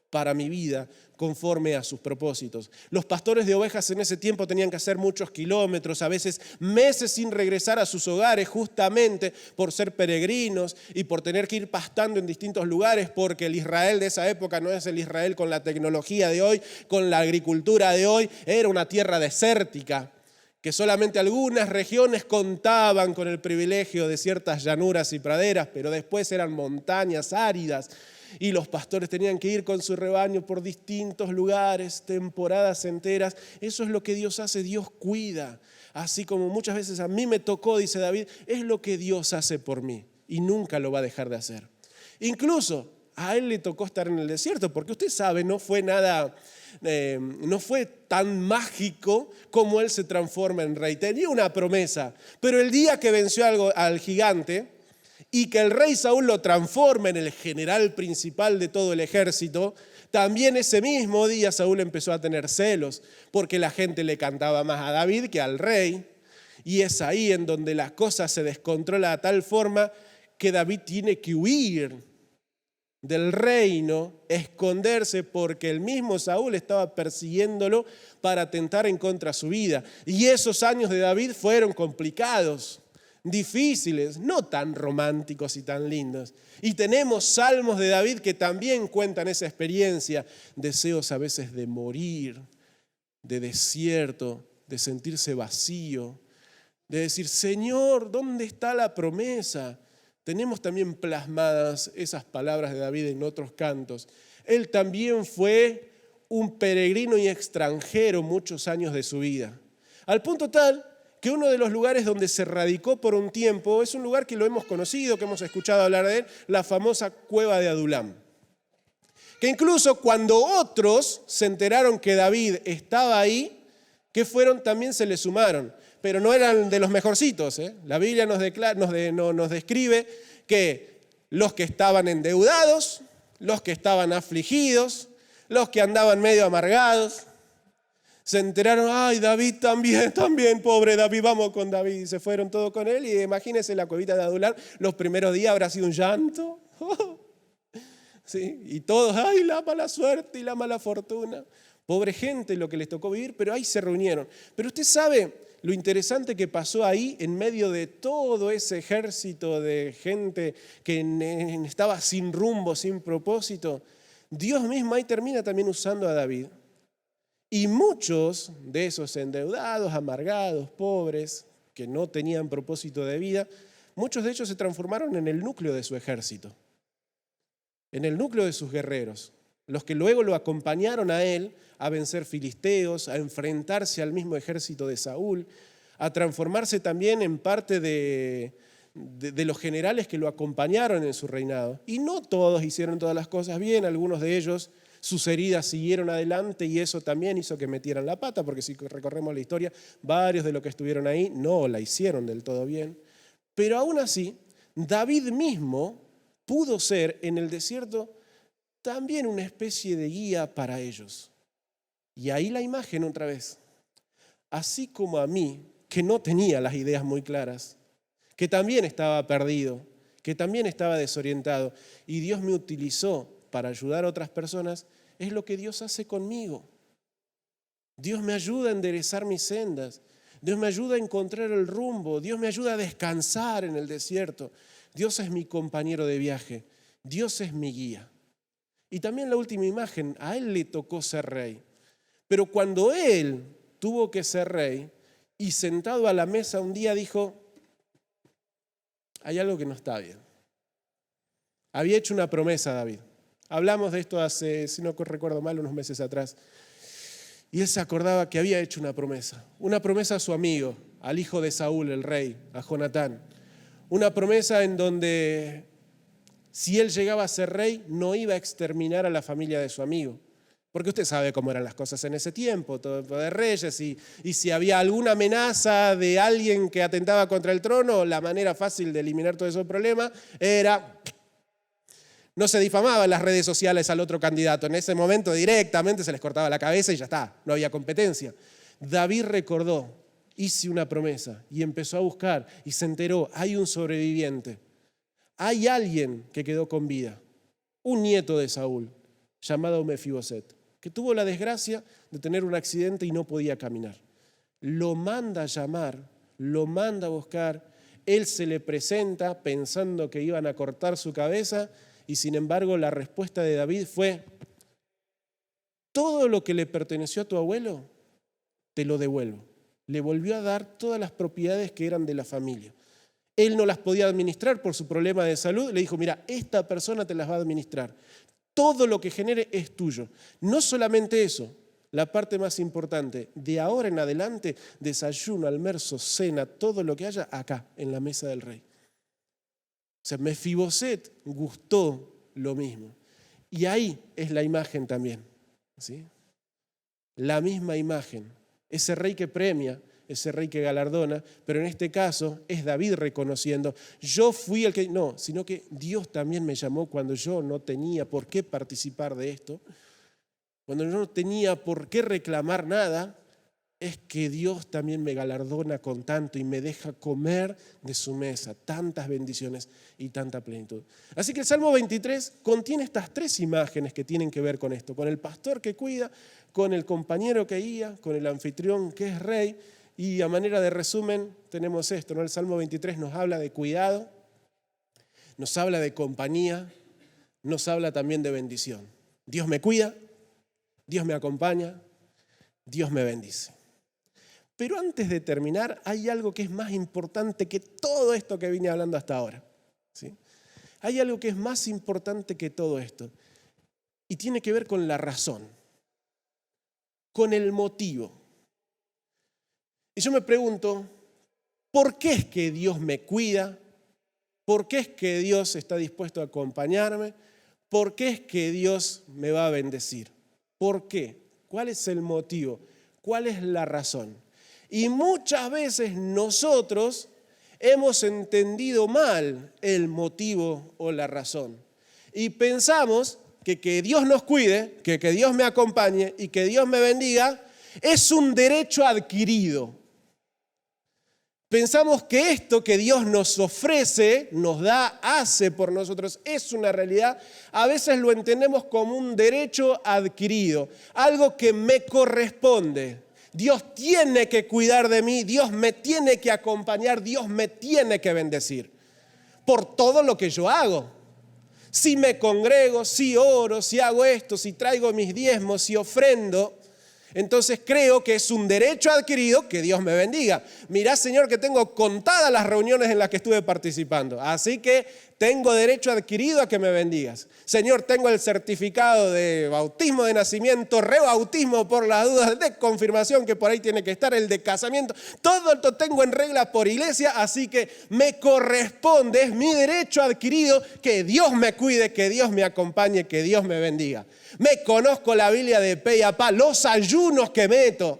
para mi vida conforme a sus propósitos. Los pastores de ovejas en ese tiempo tenían que hacer muchos kilómetros, a veces meses sin regresar a sus hogares, justamente por ser peregrinos y por tener que ir pastando en distintos lugares, porque el Israel de esa época no es el Israel con la tecnología de hoy, con la agricultura de hoy, era una tierra desértica, que solamente algunas regiones contaban con el privilegio de ciertas llanuras y praderas, pero después eran montañas áridas. Y los pastores tenían que ir con su rebaño por distintos lugares, temporadas enteras. Eso es lo que Dios hace, Dios cuida. Así como muchas veces a mí me tocó, dice David, es lo que Dios hace por mí y nunca lo va a dejar de hacer. Incluso a él le tocó estar en el desierto, porque usted sabe, no fue tan mágico como él se transforma en rey. Tenía una promesa, pero el día que venció al gigante, y que el rey Saúl lo transforme en el general principal de todo el ejército, también ese mismo día Saúl empezó a tener celos, porque la gente le cantaba más a David que al rey, y es ahí en donde la cosa se descontrola de tal forma que David tiene que huir del reino, esconderse, porque el mismo Saúl estaba persiguiéndolo para atentar en contra de su vida. Y esos años de David fueron complicados, difíciles, no tan románticos y tan lindos. Y tenemos salmos de David que también cuentan esa experiencia, deseos a veces de morir, de desierto, de sentirse vacío, de decir, Señor, ¿dónde está la promesa? Tenemos también plasmadas esas palabras de David en otros cantos. Él también fue un peregrino y extranjero muchos años de su vida, al punto tal que uno de los lugares donde se radicó por un tiempo es un lugar que lo hemos conocido, que hemos escuchado hablar de él, la famosa cueva de Adulam. Que incluso cuando otros se enteraron que David estaba ahí, que fueron, también se le sumaron, pero no eran de los mejorcitos. La Biblia nos describe que los que estaban endeudados, los que estaban afligidos, los que andaban medio amargados, se enteraron, ay, David también, pobre David, vamos con David. Y se fueron todos con él y imagínense la cuevita de Adulam, los primeros días habrá sido un llanto. ¿Sí? Y todos, ay, la mala suerte y la mala fortuna. Pobre gente lo que les tocó vivir, pero ahí se reunieron. Pero usted sabe lo interesante que pasó ahí en medio de todo ese ejército de gente que estaba sin rumbo, sin propósito. Dios mismo ahí termina también usando a David. Y muchos de esos endeudados, amargados, pobres, que no tenían propósito de vida, muchos de ellos se transformaron en el núcleo de su ejército, en el núcleo de sus guerreros, los que luego lo acompañaron a él a vencer filisteos, a enfrentarse al mismo ejército de Saúl, a transformarse también en parte de los generales que lo acompañaron en su reinado. Y no todos hicieron todas las cosas bien, algunos de ellos sus heridas siguieron adelante y eso también hizo que metieran la pata, porque si recorremos la historia, varios de los que estuvieron ahí no la hicieron del todo bien. Pero aún así, David mismo pudo ser en el desierto también una especie de guía para ellos. Y ahí la imagen otra vez. Así como a mí, que no tenía las ideas muy claras, que también estaba perdido, que también estaba desorientado, y Dios me utilizó para ayudar a otras personas, es lo que Dios hace conmigo. Dios me ayuda a enderezar mis sendas. Dios me ayuda a encontrar el rumbo. Dios me ayuda a descansar en el desierto. Dios es mi compañero de viaje. Dios es mi guía. Y también la última imagen, a él le tocó ser rey. Pero cuando él tuvo que ser rey y sentado a la mesa un día dijo, hay algo que no está bien. Había hecho una promesa David. Hablamos de esto hace, si no recuerdo mal, unos meses atrás. Y él se acordaba que había hecho una promesa a su amigo, al hijo de Saúl, el rey, a Jonatán. Una promesa en donde si él llegaba a ser rey, no iba a exterminar a la familia de su amigo. Porque usted sabe cómo eran las cosas en ese tiempo, todo de reyes, y si había alguna amenaza de alguien que atentaba contra el trono, la manera fácil de eliminar todo ese problema era... No se difamaba en las redes sociales al otro candidato. En ese momento directamente se les cortaba la cabeza y ya está, no había competencia. David recordó, hice una promesa y empezó a buscar y se enteró, hay un sobreviviente. hay alguien que quedó con vida, un nieto de Saúl, llamado Mefiboset, que tuvo la desgracia de tener un accidente y no podía caminar. Lo manda a llamar, lo manda a buscar, él se le presenta pensando que iban a cortar su cabeza y sin embargo la respuesta de David fue: todo lo que le perteneció a tu abuelo, te lo devuelvo. Le volvió a dar todas las propiedades que eran de la familia. Él no las podía administrar por su problema de salud. Le dijo: mira, esta persona te las va a administrar. Todo lo que genere es tuyo. No solamente eso, la parte más importante, de ahora en adelante, desayuno, almuerzo, cena, todo lo que haya acá, en la mesa del rey. O sea, Mefiboset gustó lo mismo. Y ahí es la imagen también, ¿sí? La misma imagen. Ese rey que premia, ese rey que galardona, pero en este caso es David reconociendo: yo fui el que... No, sino que Dios también me llamó cuando yo no tenía por qué participar de esto, cuando yo no tenía por qué reclamar nada. Es que Dios también me galardona con tanto y me deja comer de su mesa, tantas bendiciones y tanta plenitud. Así que el Salmo 23 contiene estas tres imágenes que tienen que ver con esto: con el pastor que cuida, con el compañero que guía, con el anfitrión que es rey. Y a manera de resumen tenemos esto, ¿no? El Salmo 23 nos habla de cuidado, nos habla de compañía, nos habla también de bendición. Dios me cuida, Dios me acompaña, Dios me bendice. Pero antes de terminar, hay algo que es más importante que todo esto que vine hablando hasta ahora, ¿sí? Hay algo que es más importante que todo esto y tiene que ver con la razón, con el motivo. Y yo me pregunto, ¿por qué es que Dios me cuida? ¿Por qué es que Dios está dispuesto a acompañarme? ¿Por qué es que Dios me va a bendecir? ¿Por qué? ¿Cuál es el motivo? ¿Cuál es la razón? Y muchas veces nosotros hemos entendido mal el motivo o la razón. Y pensamos que Dios nos cuide, que Dios me acompañe y que Dios me bendiga es un derecho adquirido. Pensamos que esto que Dios nos ofrece, nos da, hace por nosotros, es una realidad. A veces lo entendemos como un derecho adquirido, algo que me corresponde. Dios tiene que cuidar de mí, Dios me tiene que acompañar, Dios me tiene que bendecir por todo lo que yo hago. Si me congrego, si oro, si hago esto, si traigo mis diezmos, si ofrendo, entonces creo que es un derecho adquirido que Dios me bendiga. Mirá, Señor, que tengo contadas las reuniones en las que estuve participando, así que tengo derecho adquirido a que me bendigas. Señor, tengo el certificado de bautismo de nacimiento, rebautismo por las dudas, de confirmación que por ahí tiene que estar, el de casamiento. Todo esto tengo en regla por iglesia, así que me corresponde, es mi derecho adquirido que Dios me cuide, que Dios me acompañe, que Dios me bendiga. Me conozco la Biblia de pe y a pa, los ayunos que meto.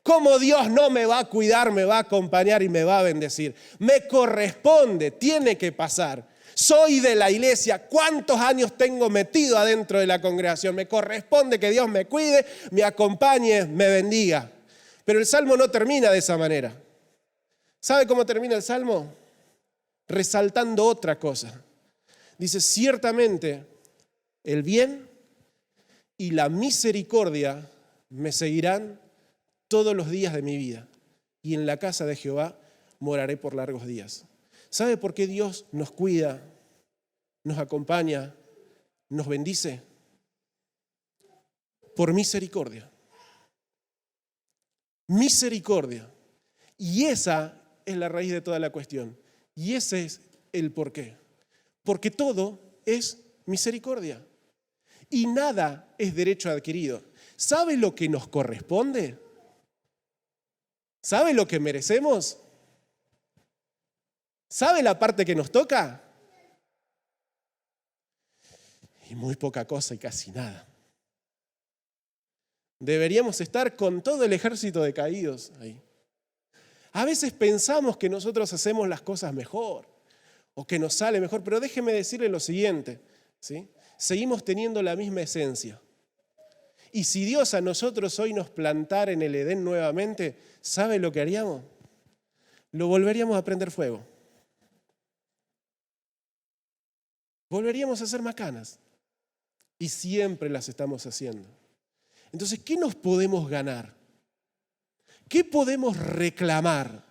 Cómo Dios no me va a cuidar, me va a acompañar y me va a bendecir. Me corresponde, tiene que pasar. Soy de la iglesia. ¿Cuántos años tengo metido adentro de la congregación? Me corresponde que Dios me cuide, me acompañe, me bendiga. Pero el Salmo no termina de esa manera. ¿Sabe cómo termina el Salmo? Resaltando otra cosa. Dice: ciertamente el bien y la misericordia me seguirán todos los días de mi vida, y en la casa de Jehová moraré por largos días. ¿Sabe por qué Dios nos cuida, nos acompaña, nos bendice? Por misericordia. Misericordia. Y esa es la raíz de toda la cuestión. Y ese es el porqué. Porque todo es misericordia. Y nada es derecho adquirido. ¿Sabe lo que nos corresponde? ¿Sabe lo que merecemos? ¿Sabe la parte que nos toca? Y muy poca cosa y casi nada. Deberíamos estar con todo el ejército de caídos ahí. A veces pensamos que nosotros hacemos las cosas mejor o que nos sale mejor, pero déjeme decirle lo siguiente, ¿sí? Seguimos teniendo la misma esencia. Y si Dios a nosotros hoy nos plantara en el Edén nuevamente, ¿sabe lo que haríamos? Lo volveríamos a prender fuego. volveríamos a hacer macanas. Y siempre las estamos haciendo. Entonces, ¿qué nos podemos ganar? ¿Qué podemos reclamar?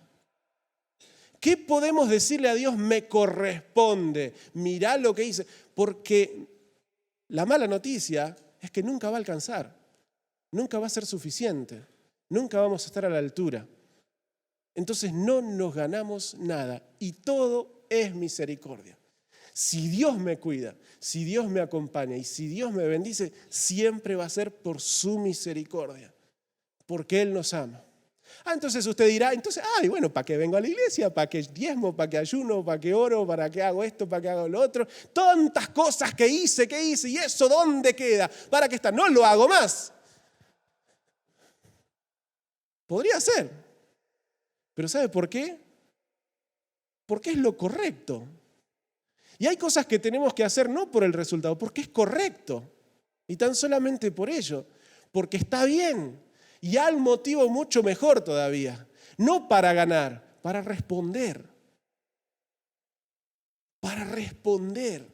¿Qué podemos decirle a Dios? Me corresponde. Mirá lo que hice. Porque la mala noticia es que nunca va a alcanzar. Nunca va a ser suficiente. Nunca vamos a estar a la altura. Entonces no nos ganamos nada. Y todo es misericordia. Si Dios me cuida, si Dios me acompaña y si Dios me bendice, siempre va a ser por su misericordia, porque Él nos ama. Entonces usted dirá, bueno, ¿para qué vengo a la iglesia? ¿Para qué diezmo? ¿Para qué ayuno? ¿Para qué oro? ¿Para qué hago esto? ¿Para qué hago lo otro? Tantas cosas que hice, ¿y eso dónde queda? ¿Para qué está? No lo hago más. Podría ser, pero ¿sabe por qué? Porque es lo correcto. Y hay cosas que tenemos que hacer no por el resultado, porque es correcto. Y tan solamente por ello, porque está bien. Y hay un motivo mucho mejor todavía. No para ganar, para responder. Para responder.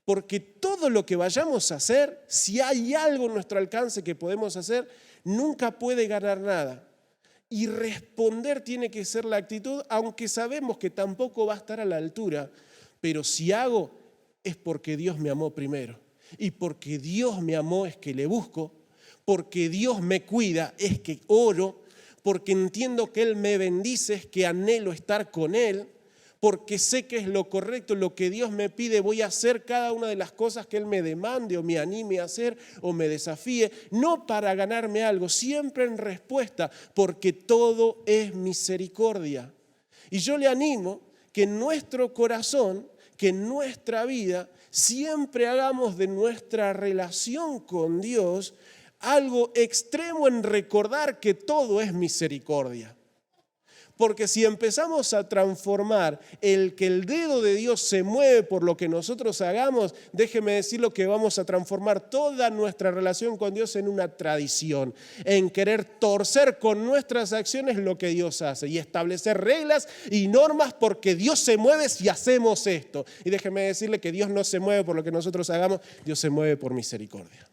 Porque todo lo que vayamos a hacer, si hay algo en nuestro alcance que podemos hacer, nunca puede ganar nada. Y responder tiene que ser la actitud, aunque sabemos que tampoco va a estar a la altura. Pero si hago, es porque Dios me amó primero. Y porque Dios me amó es que le busco. Porque Dios me cuida es que oro. Porque entiendo que Él me bendice es que anhelo estar con Él. Porque sé que es lo correcto, lo que Dios me pide. Voy a hacer cada una de las cosas que Él me demande o me anime a hacer o me desafíe. No para ganarme algo, siempre en respuesta. Porque todo es misericordia. Y yo le animo que en nuestro corazón, que en nuestra vida, siempre hagamos de nuestra relación con Dios algo extremo en recordar que todo es misericordia. Porque si empezamos a transformar el que el dedo de Dios se mueve por lo que nosotros hagamos, déjeme decirlo que vamos a transformar toda nuestra relación con Dios en una tradición, en querer torcer con nuestras acciones lo que Dios hace y establecer reglas y normas porque Dios se mueve si hacemos esto. Y déjeme decirle que Dios no se mueve por lo que nosotros hagamos, Dios se mueve por misericordia.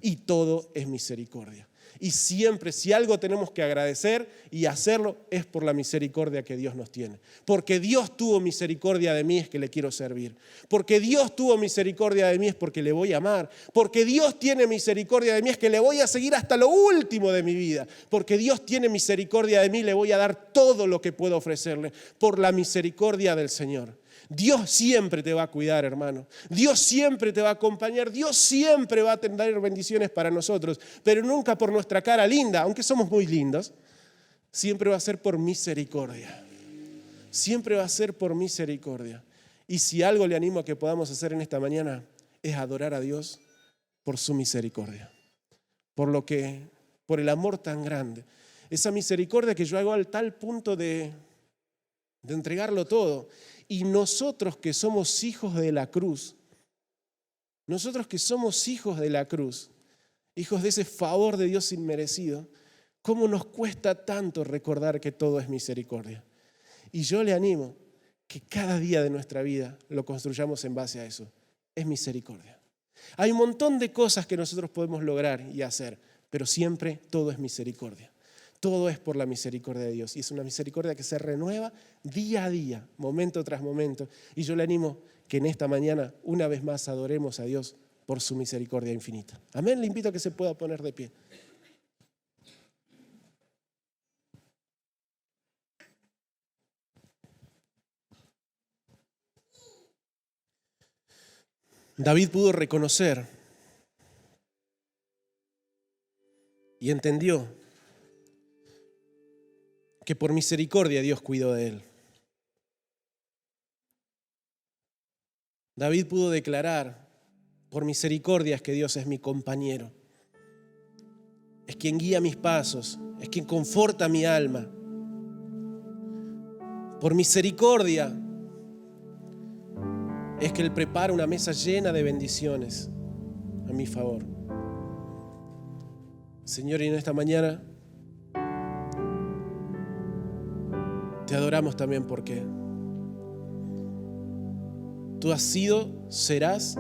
Y todo es misericordia. Y siempre, si algo tenemos que agradecer y hacerlo, es por la misericordia que Dios nos tiene. Porque Dios tuvo misericordia de mí, es que le quiero servir. Porque Dios tuvo misericordia de mí, es porque le voy a amar. Porque Dios tiene misericordia de mí, es que le voy a seguir hasta lo último de mi vida. Porque Dios tiene misericordia de mí, le voy a dar todo lo que puedo ofrecerle. Por la misericordia del Señor. Dios siempre te va a cuidar, hermano. Dios siempre te va a acompañar. Dios siempre va a tener bendiciones para nosotros, pero nunca por nuestra cara linda, aunque somos muy lindos. Siempre va a ser por misericordia. Siempre va a ser por misericordia. Y si algo le animo a que podamos hacer en esta mañana es adorar a Dios por su misericordia. Por el amor tan grande. Esa misericordia que yo hago al tal punto de entregarlo todo. Y nosotros que somos hijos de la cruz, hijos de ese favor de Dios inmerecido, ¿cómo nos cuesta tanto recordar que todo es misericordia? Y yo le animo que cada día de nuestra vida lo construyamos en base a eso. Es misericordia. Hay un montón de cosas que nosotros podemos lograr y hacer, pero siempre todo es misericordia. Todo es por la misericordia de Dios y es una misericordia que se renueva día a día, momento tras momento. Y yo le animo que en esta mañana una vez más adoremos a Dios por su misericordia infinita. Amén, le invito a que se pueda poner de pie. David pudo reconocer y entendió que por misericordia Dios cuidó de él. David pudo declarar, por misericordia es que Dios es mi compañero, es quien guía mis pasos, es quien conforta mi alma. Por misericordia es que Él prepara una mesa llena de bendiciones a mi favor. Señor, y en esta mañana te adoramos también porque Tú has sido, serás,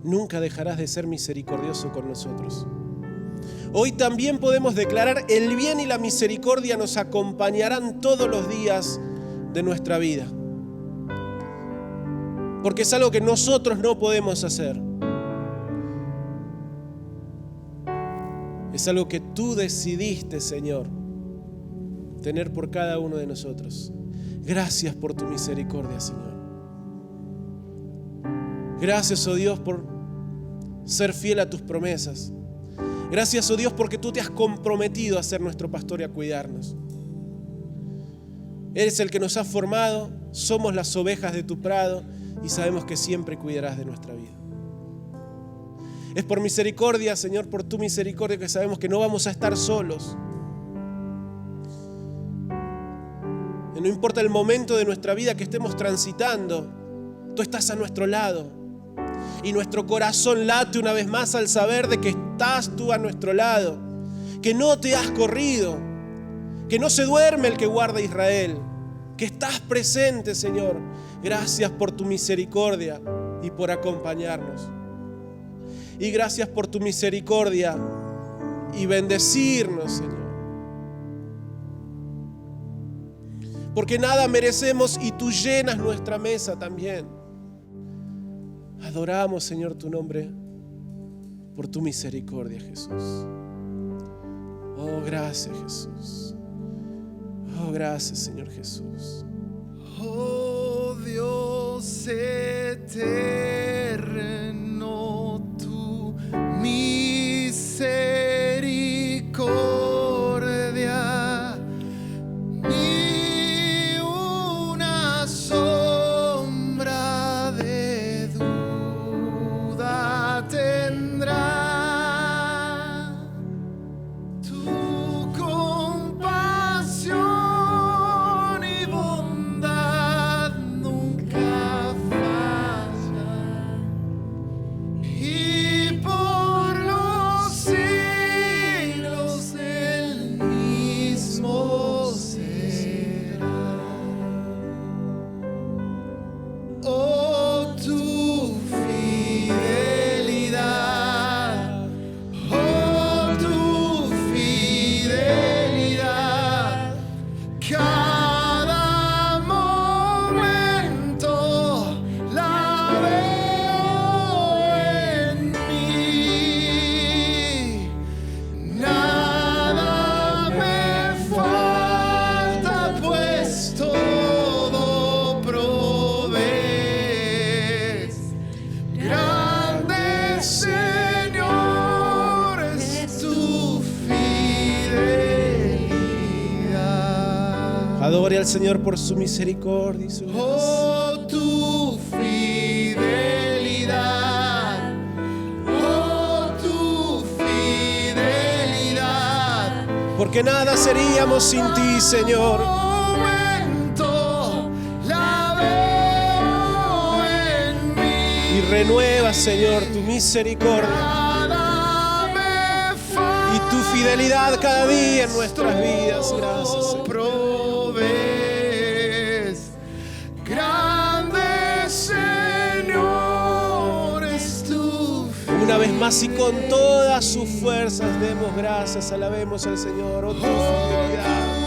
nunca dejarás de ser misericordioso con nosotros. Hoy también podemos declarar: el bien y la misericordia nos acompañarán todos los días de nuestra vida. Porque es algo que nosotros no podemos hacer. Es algo que tú decidiste, Señor, tener por cada uno de nosotros. Gracias por tu misericordia, Señor. Gracias, oh Dios, por ser fiel a tus promesas. Gracias, oh Dios, porque tú te has comprometido a ser nuestro pastor y a cuidarnos. Eres el que nos ha formado, somos las ovejas de tu prado y sabemos que siempre cuidarás de nuestra vida. Es por misericordia, Señor, por tu misericordia, que sabemos que no vamos a estar solos. Y no importa el momento de nuestra vida que estemos transitando, tú estás a nuestro lado. Y nuestro corazón late una vez más al saber de que estás tú a nuestro lado, que no te has corrido, que no se duerme el que guarda a Israel, que estás presente, Señor. Gracias por tu misericordia y por acompañarnos. Y gracias por tu misericordia y bendecirnos, Señor. Porque nada merecemos y tú llenas nuestra mesa también. Adoramos, Señor, tu nombre por tu misericordia, Jesús. Oh, gracias, Jesús. Oh, gracias, Señor Jesús. Oh Dios eterno, tu misericordia ni una sombra de duda tendrá. Tu compasión y bondad nunca falla, y por los siglos el mismo será. Oh, tu fidelidad, oh, tu fidelidad, cada momento la veo en mí. Nada me falta, pues todo provees. Grande, Señor, es tu fidelidad. Adore al Señor por su misericordia y su gracia. Oh, tu fidelidad, oh, tu fidelidad. Porque nada seríamos sin ti, Señor. Momento la veo en mí. Y renueva, Señor, tu misericordia Nada me falta, y tu fidelidad cada día en nuestras vidas. Gracias, Señor. provees. Grande, Señor, es tu Una vez más y con todas sus fuerzas demos gracias, alabemos al Señor. Oh, tu fidelidad.